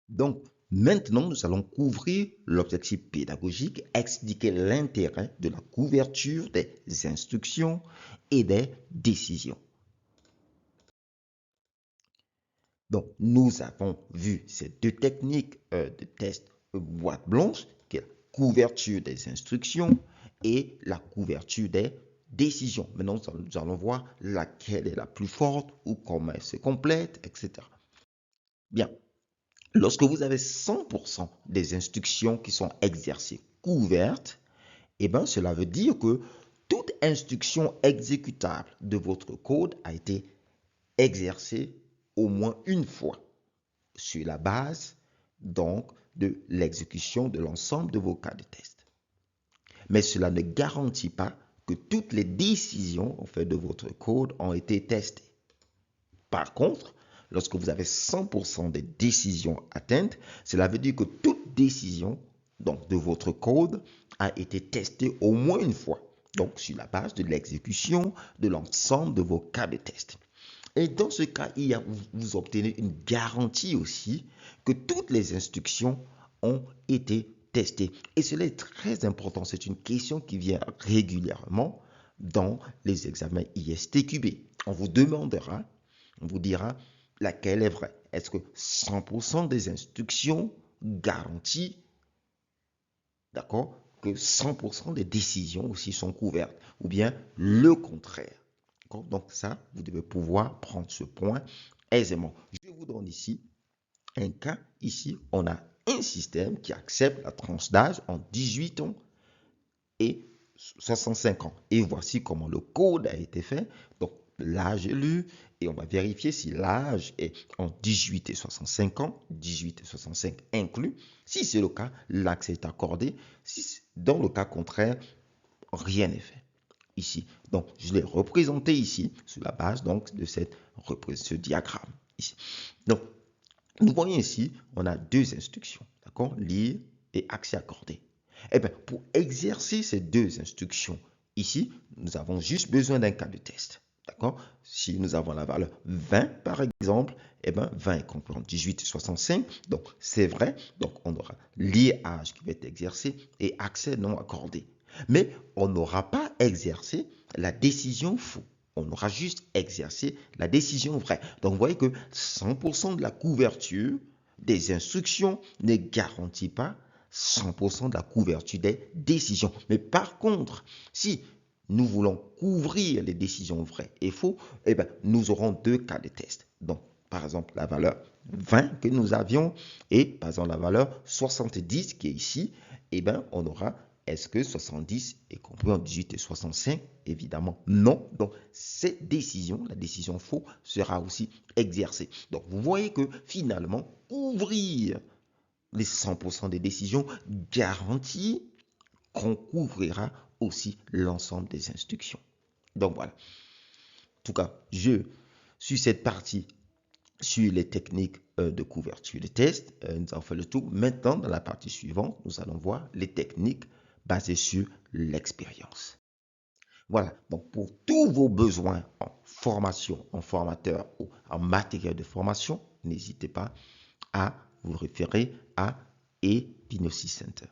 Donc, maintenant, nous allons couvrir l'objectif pédagogique, expliquer l'intérêt de la couverture des instructions et des décisions. Donc, nous avons vu ces deux techniques de test boîte blanche, qui est la couverture des instructions et la couverture des décisions. Maintenant, nous allons voir laquelle est la plus forte ou comment elle se complète, etc. Bien, lorsque vous avez 100% des instructions qui sont exercées couvertes, eh bien, cela veut dire que toute instruction exécutable de votre code a été exercée au moins une fois sur la base donc de l'exécution de l'ensemble de vos cas de test. Mais cela ne garantit pas que toutes les décisions en fait, de votre code ont été testées. Par contre, lorsque vous avez 100% des décisions atteintes, cela veut dire que toute décision donc, de votre code a été testée au moins une fois, donc sur la base de l'exécution de l'ensemble de vos cas de test. Et dans ce cas, vous obtenez une garantie aussi que toutes les instructions ont été testées. Et cela est très important. C'est une question qui vient régulièrement dans les examens ISTQB. On vous demandera, on vous dira laquelle est vraie. Est-ce que 100% des instructions garantissent, d'accord, que 100% des décisions aussi sont couvertes, ou bien le contraire? Donc ça, vous devez pouvoir prendre ce point aisément. Je vous donne ici un cas. Ici, on a un système qui accepte la tranche d'âge en 18 ans et 65 ans. Et voici comment le code a été fait. Donc, l'âge est lu et on va vérifier si l'âge est en 18 et 65 ans, 18 et 65 inclus. Si c'est le cas, l'accès est accordé. Si dans le cas contraire, rien n'est fait. Ici. Donc, je l'ai représenté ici sur la base donc, de ce diagramme. Ici. Donc, nous voyons ici, on a deux instructions, d'accord? Lire et accès accordé. Eh bien, pour exercer ces deux instructions, ici, nous avons juste besoin d'un cas de test, d'accord? Si nous avons la valeur 20, par exemple, eh bien, 20 est compris en 18 et 65, donc c'est vrai. Donc, on aura lire âge qui va être exercé et accès non accordé. Mais on n'aura pas exercé la décision faux. On aura juste exercé la décision vraie. Donc, vous voyez que 100% de la couverture des instructions ne garantit pas 100% de la couverture des décisions. Mais par contre, si nous voulons couvrir les décisions vraies et faux, eh bien, nous aurons deux cas de test. Donc, par exemple, la valeur 20 que nous avions et par exemple la valeur 70 qui est ici, eh bien, on aura est-ce que 70 est compris en 18 et 65? Évidemment, non. Donc, cette décision, la décision faux, sera aussi exercée. Donc, vous voyez que finalement, ouvrir les 100% des décisions garantit qu'on couvrira aussi l'ensemble des instructions. Donc, voilà. En tout cas, sur cette partie, sur les techniques de couverture de test, nous avons fait le tour. Maintenant, dans la partie suivante, nous allons voir les techniques basées sur l'expérience. Voilà, donc pour tous vos besoins en formation, en formateur ou en matériel de formation, n'hésitez pas à vous référer à Epinosis Center.